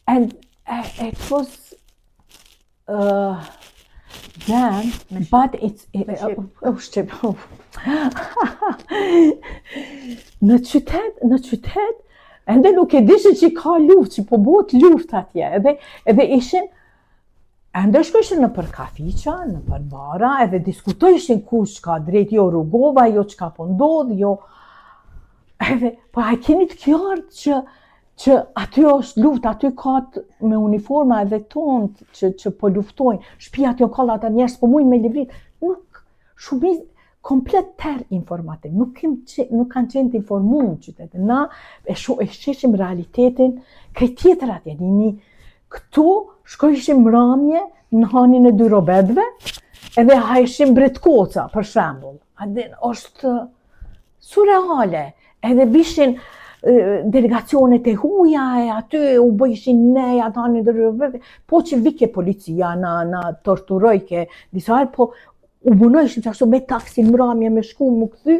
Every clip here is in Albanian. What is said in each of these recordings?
And it was then, but shqip. Në qytet, ende nuk e dishe që ka luft, që po bëhet luft atje, edhe ishin, ende shkojshin në për kafiqa, në për bara, edhe diskutojshin kush ka drejt, jo rrugova, jo çka po ndodh, jo, edhe, po a keni të qartë që aty është luft, aty ka me uniforma edhe tonë që po luftojnë, shtëpiat jo ka ata njerëz po mujnë me livrit, nuk shumic komplet ter informativ, nuk kanë qenë të informuar qytetet. Na e shihim realitetin krejt tjetër atje. Këtu shkojshim mramje në hanin e 2 robetëve, edhe hajshim bretkoca, për shembull. Është surreale. Edhe bishin delegacionet e huaja e aty u bëjshin neja të hanin e 2 robetëve, po që vike policia na torturojke disa herë, po u bunojshim që ashtu me taksin mramje me shku më këthy,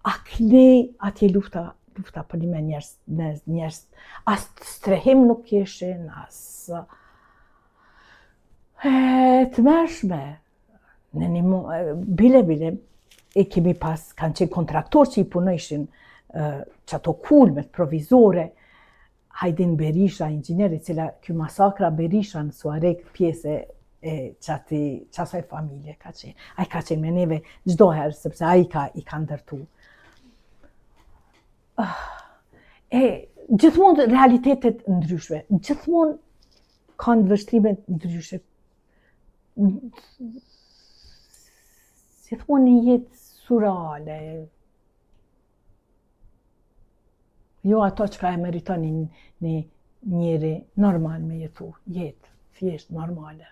a klej atje lufta për me njerëz, as strehim nuk kishin, as të mërshme. Bile, e kemi pas, kanë qenë kontraktor që i punojshin që ato kulmet provizore, Hajdin Berisha, inxhinieri, cila ky masakra Berisha në Suarek pjesë e qasaj familje ka qenë. Ai ka qenë me neve çdo herë, sepse ai i ka ndërtu. Gjithmonë realitetet ndryshme, gjithmonë kanë vështrime ndryshe. Gjithmonë një jetë surreale. Jo ato që ka e meriton një njeri normal me jetu, jetë, thjesht normale.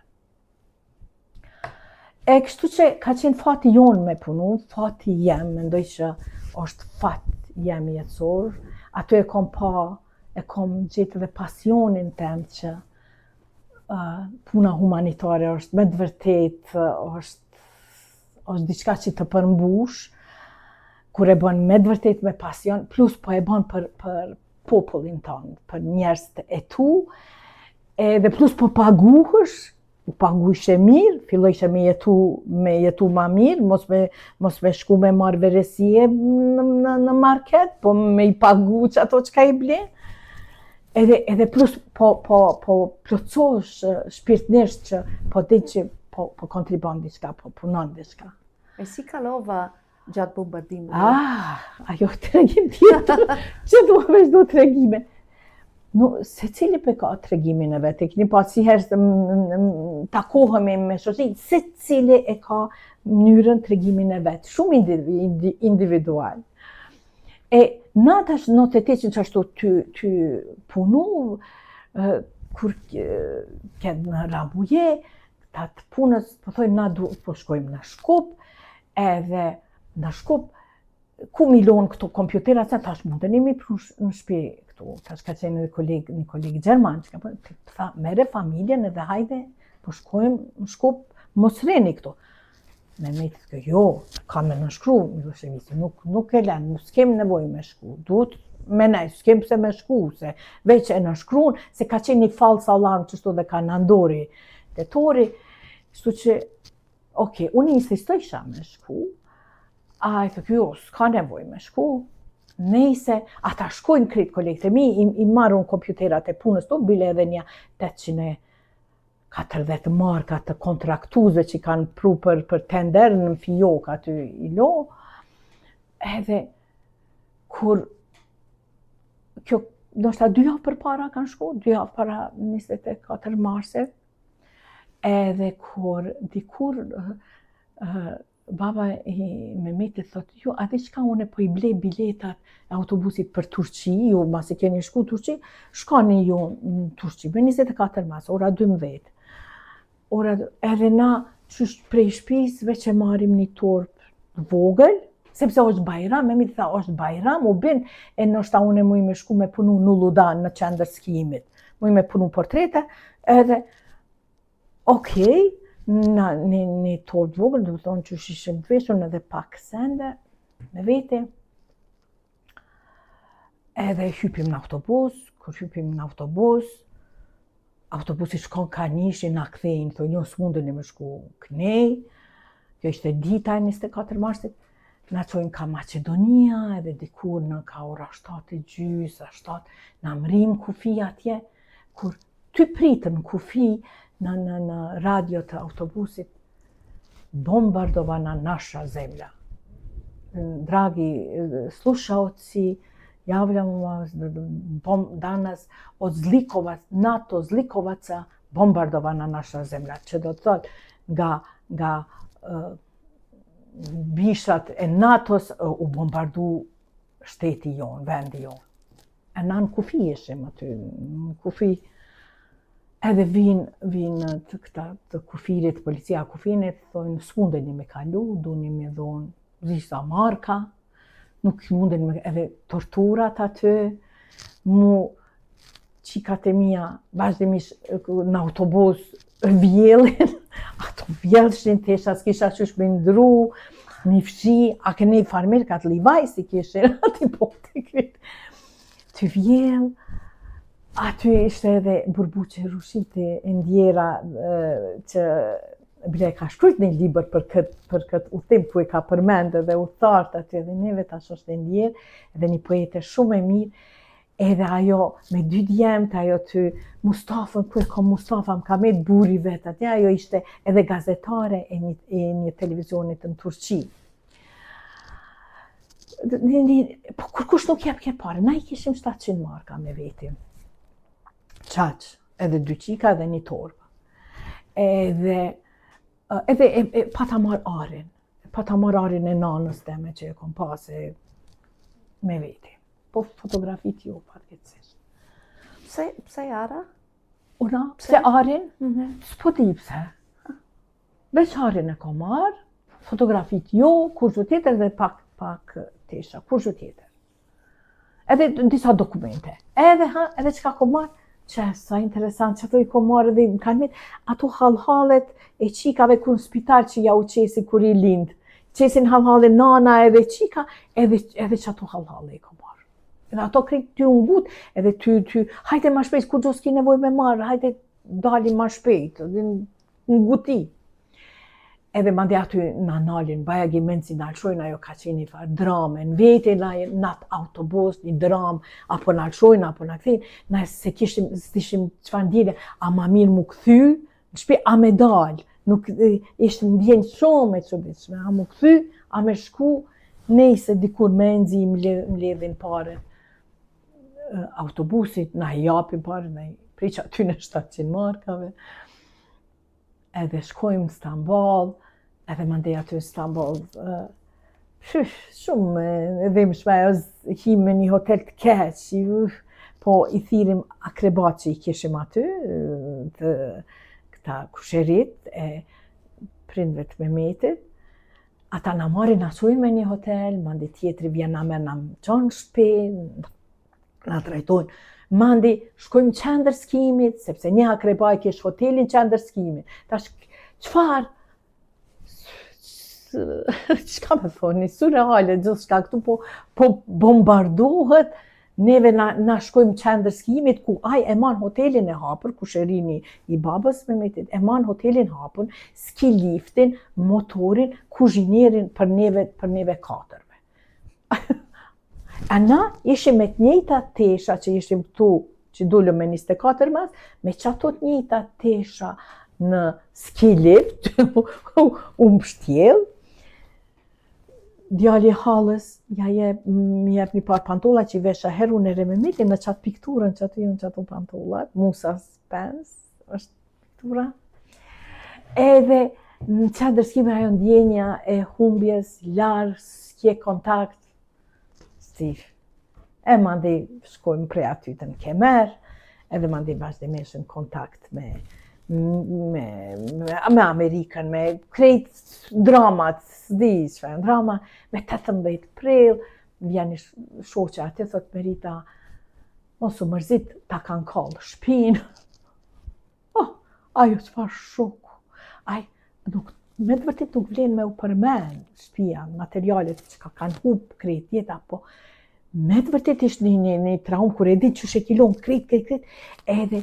E kështu që ka qenë fati jonë me punu, fati jem, mendoj që është fat jem jetësor, ato e kom gjetë dhe pasionin tem që puna humanitare është me të vërtet, është diçka që të përmbush, kur e bën me të vërtet me pasion, plus po e bën për popullin tonë, për njerëzit e tu, edhe plus po paguhesh, u paguishe mirë, fillojshe me jetu ma mirë, mos me shku me marrë veresie në market, po me i pagu që ato që ka i blen. Edhe plus po plotësohesh shpirtnisht që po din që po kontribon diçka, po punon diçka. E si kalova gjatë bombardimit? Ajo tregim tjetër, që do vazhdo tregime. Se cili pe ka tregimin e vetë, keni pa si herë takohemi me shoqëri, se cili e ka mënyrën tregimin e vetë, shumë individual. E na tash në të teqin që ashtu ty punu, kur këtë në Rambuje, ta të punës, po thojmë na po shkojmë në Shkup, edhe në Shkup, ku milon këto kompjuterat, tash mundeni mi pru në shtëpi këtu, tash ka qenë një koleg Gjerman, që ka tha, mere familjen edhe hajde, po shkojmë në Shkup, mos reni këtu. Me me të kjo, jo, ka me nënshkru, nuk e len, nuk s'kem nevoj me shku, duhet me nej, s'kem pse me shku, se veç e nënshkrun, se ka qenë një false alarm që shtu dhe ka nëndori tetori, shtu që, oke, unë insistojsha me shku, a e thë kjo, s'ka nevoj me shku, nejse, ata shkojnë krejt kolegët e mi, i marrën kompjuterat e punës tu, bile edhe një 840 marka të kontraktuze që kanë pru për tender në Fijok aty i lo, edhe kur kjo, ndoshta 2 javë përpara kanë shku, 2 javë para 24 marsit, edhe kur dikur baba i Mehmetit thotë, jo, a di çka unë po i blej biletat e autobusit për Turqi, ju masi keni shku Turqi, shkoni ju në Turqi, me 24 mars, ora 12. Edhe na prej shtëpisë veç e marrim një torp vogël, sepse është Bajram, Mehmeti tha është Bajram, u bin, e ndoshta unë muj me shku me punu në Ulludan në qendër skijimit, muj me punu portrete, edhe okej, në një torp vogël, do të thonë që ishim të veshur edhe pak sende me vete. Edhe hypim në autobus, kur hypim në autobus, autobusi shkon Kanishi, na kthejnë, thonë jo s'mundeni me shku Knej. Kjo ishte dita e 24 marsit. Na qojnë ka Macedonia, edhe dikur në ka ora 7:30, 7, na mrim kufi atje, kur ty pritën kufi në radio të autobusit, bombardovana nasha zemlja. Dragi slušaoci, javljamo vas danas od zlikovac, NATO zlikovaca bombardovana naša zemlja. Që do të thot nga bishat e NATO-s u bombardu shteti jon, vendi jon. E na në kufi ishim aty, në kufi. Edhe vinë të kufirit, policia kufinit, thonë s'mundeni me kalu, duni me dhonë zisa marka, nuk mundeni me, edhe torturat aty, mu qikat e mia vazhdimisht në autobus vjellin, ato vjellshin tesha s'kisha qysh me ndru, një fshi, a kënej farmerkat Livaj si kishin, ati po të krit, të vjell, aty ishte edhe burbuqe rushite e ndjera që bile ka shkrujt një libër për këtë udhtim ku e ka përmend edhe udhëtarët aty edhe neve tash është e ndjerë, edhe një poete shumë e mirë, edhe ajo me 2 djemët, ajo ty Mustafën, ku e ka Mustafa, më ka met buri vetë atje, ajo ishte edhe gazetare e një televizionit në Turqi. Po kur kush nuk jep ke pare, na I kishim 700 marka me veti. Qaq, edhe 2 qika edhe një torbë. Edhe pata marr arin e nanës teme që e kom pase me veti. Po fotografit jo, fatkeqësisht. Pse ara? Una, pse arin? S'po di pse. Veç arin e kom marr, fotografit jo, kurrë tjetër dhe pak tesha, kurrë tjetër. Edhe disa dokumente. Edhe çka kom marr, që sa interesant që ato I kom marrë dhe më kanë mitë, ato hallhallet e qikave kur në spital që ja u qesi kur I lind. Qesin hallhallet nana edhe qika, edhe që ato hallhallet I kom marrë. Edhe ato krejt ty unë gut, edhe ty, hajte ma shpejt, kur gjo s'ki nevoj me marrë, hajte dali ma shpejt, në guti. Edhe mande aty në nalin, baja gimenci në alshojnë, ajo ka qenë I farë drame, në vete në atë autobus, një dram, apo në alshojnë, apo në këthin, na se s'ishim qëfar ndjene, a ma mirë mu këthy, në shpe, a me dalë, nuk ishtë në bjenë shumë e qëditshme, a mu këthy, a me shku, nejse dikur me nëzi më ledhin pare autobusit, na I japim pare, na I preqa aty në 700 markave, edhe shkojmë në Stamboll, edhe mandej aty në Stamboll, shumë edhe më shme, him me një hotel të keq, po I thirim akrebat që I kishim aty, të këta kusherit e prindve të Mehmetit, ata na marrin na çojnë me një hotel, mandej tjetri vjen na merr na çon shtëpi, na trajtojnë. Mandi shkojmë qendër skimit, sepse një akrebaj kish hotelin qendër skimit. Tash, qfar? Qka me thoni, surreale, gjithë shka këtu po bombardohet, neve na shkojmë qendër skimit, ku aj e man hotelin e hapër, kusherini I babës Mehmetit, e man hotelin hapën, ski liftin, motorin, kuzhinierin për neve 4. A na ishim me të njëjta tesha që ishim këtu, që dullëm me 24 mas, me qato të njëjta tesha në ski lift, u mbështjell. Djali hallës, më jep një par pantolla që I vesha herun e Mehmetin në qatë pikturën që aty në qato pantollat, Musa Spence është piktura. Edhe në qendër skimi ajo ndjenja e humbjes, larë, s'kje kontakt, e mandi shkojmë prej aty të në Kemer, edhe mandi vazhdimisht në kontakt me Amerikën, me krejt dramat, s'di çfarë drama, me 18 prill, vjen një shoqe aty, thot Merita, mos u mërzit, ta kanë kallë shpinë. Ajo çfarë shoku, me të vërtet nuk vlen me u përmend shtëpia, materialet që kanë hub krejt jeta, po me të vërtet ishtë një traum kur e di që shekilon krejt, edhe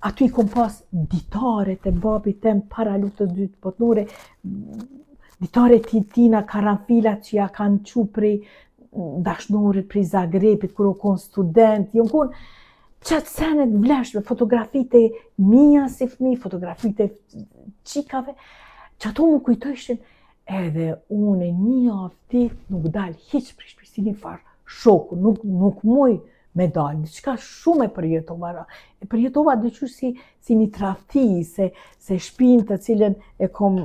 aty kom pas ditaret e babit tem para luftës dytë botnore, ditaret tina karanfilat që ja kanë qu prej dashnorit prej Zagrebit, kur u kon student, jon kon qatë senet vleshme, fotografite mia si fmi, fotografite qikave, që ato më kujtojshin, edhe une një javë ditë nuk dal hiq për shpisi një farë shoku, nuk muj me dalë, diçka shumë e përjetova. E përjetova dyqysh si një tradhti, se shpinë të cilën e kom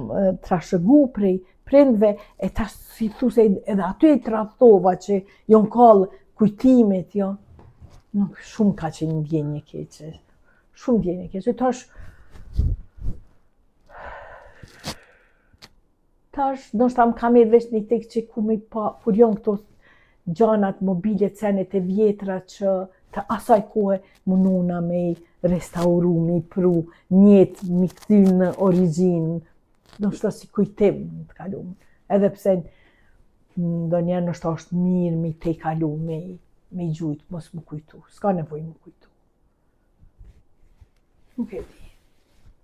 trashëgu prej prindve, e tash si thuse edhe aty e tradhtova që jon kallë kujtimet, jo. Nuk shumë ka qenë ndjenje keqe. Shumë ndjenje keqe. Tash, ndoshta më kam edhe vesh një tek që ku mi pa, kur janë këto gjanat mobile, cenet e vjetra që të asaj kohe mununa me i restauru, me i pru, njetë, mi kthy në origjinë. Ndoshta si kujtim të kaluam. Edhe pse ndonjëherë ndoshta është mirë me i te kalu, me i gjujt, mos më kujtu. S'ka nevojë më kujtu. Nuk e di.